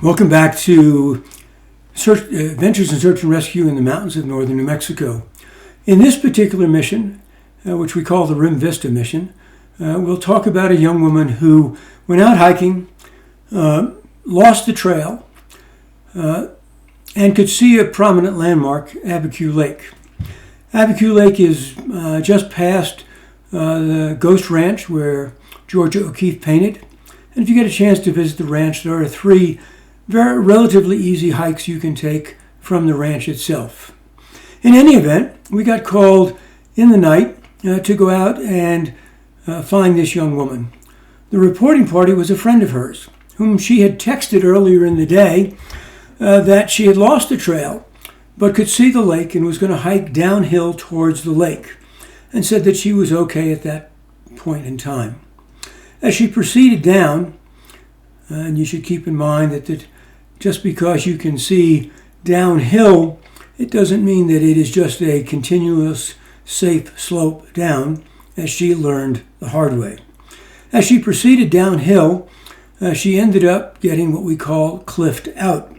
Welcome back to Adventures in Search and Rescue in the Mountains of Northern New Mexico. In this particular mission, which we call the Vista mission, we'll talk about a young woman who went out hiking, lost the trail, and could see a prominent landmark, Abiquiu Lake. Abiquiu Lake is just past the Ghost Ranch where Georgia O'Keeffe painted. And if you get a chance to visit the ranch, there are 3 very relatively easy hikes you can take from the ranch itself. In any event, we got called in the night to go out and find this young woman. The reporting party was a friend of hers, whom she had texted earlier in the day that she had lost the trail, but could see the lake and was going to hike downhill towards the lake, and said that she was okay at that point in time. As she proceeded down, and you should keep in mind that just because you can see downhill, it doesn't mean that it is just a continuous, safe slope down, as she learned the hard way. As she proceeded downhill, she ended up getting what we call cliffed out.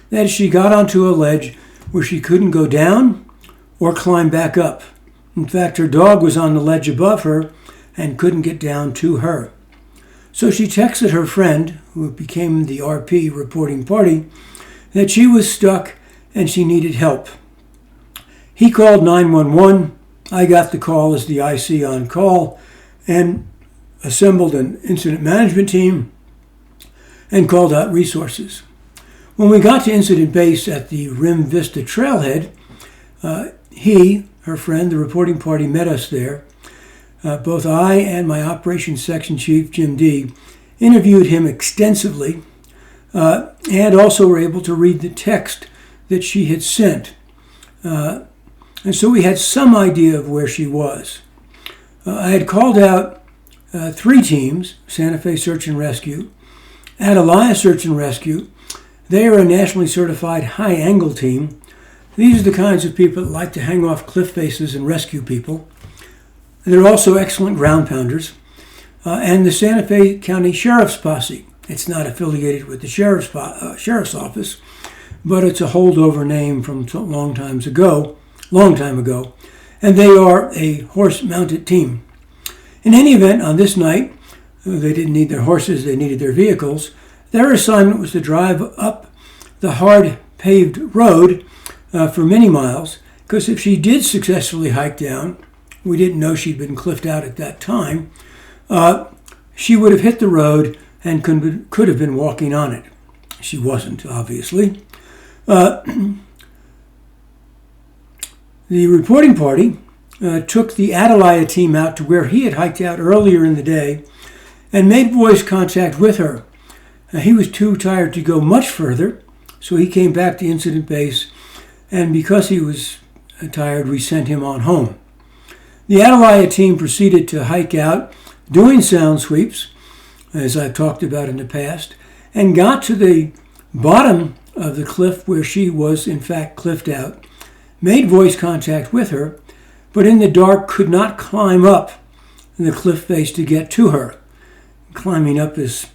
That is, she got onto a ledge where she couldn't go down or climb back up. In fact, her dog was on the ledge above her and couldn't get down to her. So she texted her friend, who became the RP reporting party, that she was stuck and she needed help. He called 911. I got the call as the IC on call and assembled an incident management team and called out resources. When we got to incident base at the Rim Vista trailhead, her friend, the reporting party, met us there. Both I and my operations section chief, Jim D., interviewed him extensively and also were able to read the text that she had sent. And so we had some idea of where she was. I had called out 3 teams, Santa Fe Search and Rescue, Atalaya Search and Rescue. They are a nationally certified high-angle team. These are the kinds of people that like to hang off cliff faces and rescue people. They're also excellent ground pounders. And the Santa Fe County Sheriff's Posse. It's not affiliated with the Sheriff's Office, but it's a holdover name from a long time ago. And they are a horse-mounted team. In any event, on this night, they didn't need their horses, they needed their vehicles. Their assignment was to drive up the hard paved road for many miles, because if she did successfully hike down, we didn't know she'd been cliffed out at that time, she would have hit the road and could have been walking on it. She wasn't, obviously. The reporting party took the Atalaya team out to where he had hiked out earlier in the day and made voice contact with her. He was too tired to go much further, so he came back to incident base, and because he was tired, we sent him on home. The Atalaya team proceeded to hike out, doing sound sweeps, as I've talked about in the past, and got to the bottom of the cliff where she was in fact cliffed out, made voice contact with her, but in the dark could not climb up the cliff face to get to her. Climbing up is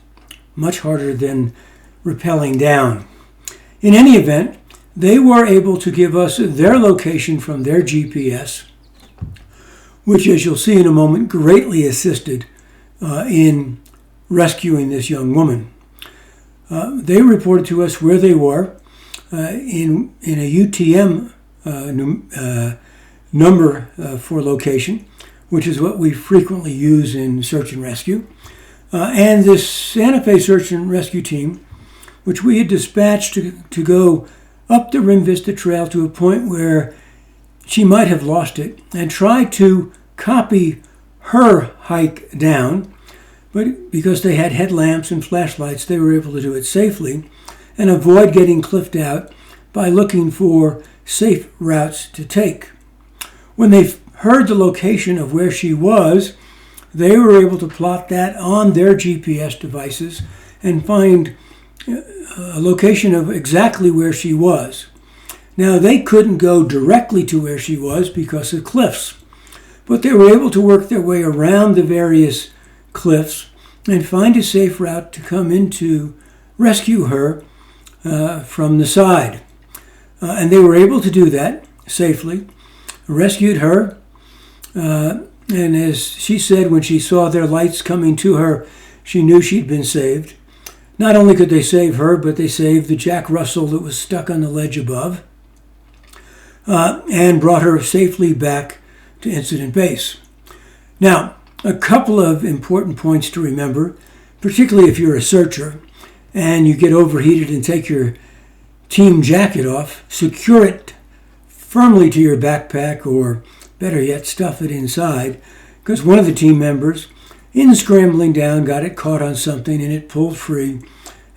much harder than rappelling down. In any event, they were able to give us their location from their GPS, which, as you'll see in a moment, greatly assisted in rescuing this young woman. They reported to us where they were in a UTM number for location, which is what we frequently use in search and rescue. And this Santa Fe Search and Rescue team, which we had dispatched to go up the Rim Vista Trail to a point where she might have lost it, and try to copy her hike down, but because they had headlamps and flashlights, they were able to do it safely and avoid getting cliffed out by looking for safe routes to take. When they heard the location of where she was, they were able to plot that on their GPS devices and find a location of exactly where she was. Now, they couldn't go directly to where she was because of cliffs, but they were able to work their way around the various cliffs and find a safe route to come into rescue her from the side. And they were able to do that safely, rescued her. And as she said, when she saw their lights coming to her, she knew she'd been saved. Not only could they save her, but they saved the Jack Russell that was stuck on the ledge above, and brought her safely back to incident base. Now, a couple of important points to remember, particularly if you're a searcher and you get overheated and take your team jacket off, secure it firmly to your backpack, or better yet, stuff it inside, because one of the team members, in scrambling down, got it caught on something and it pulled free,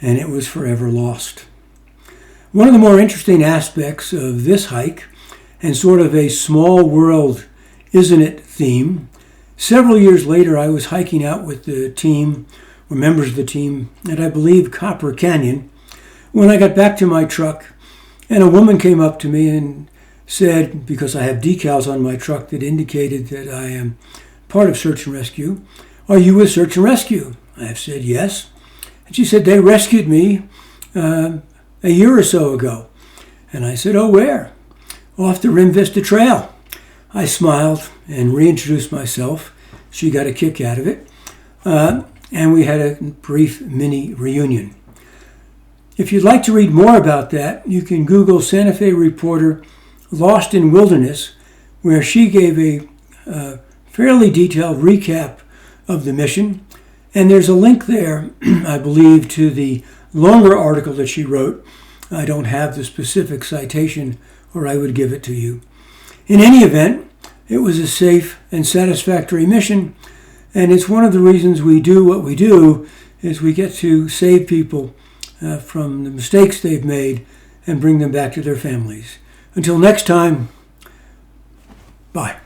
and it was forever lost. One of the more interesting aspects of this hike, and sort of a small world, isn't it, theme, several years later I was hiking out with the team, or members of the team, at I believe Copper Canyon, when I got back to my truck, and a woman came up to me and said, because I have decals on my truck that indicated that I am part of Search and Rescue, "Are you with Search and Rescue?" I have said yes. And she said, "They rescued me a year or so ago." And I said, "Oh, where?" "Off the Rim Vista Trail." I smiled and reintroduced myself. She got a kick out of it. And we had a brief mini reunion. If you'd like to read more about that, you can Google Santa Fe reporter Lost in Wilderness, where she gave a fairly detailed recap of the mission. And there's a link there, I believe, to the longer article that she wrote. I don't have the specific citation, or I would give it to you. In any event, it was a safe and satisfactory mission, and it's one of the reasons we do what we do, is we get to save people from the mistakes they've made and bring them back to their families. Until next time, bye.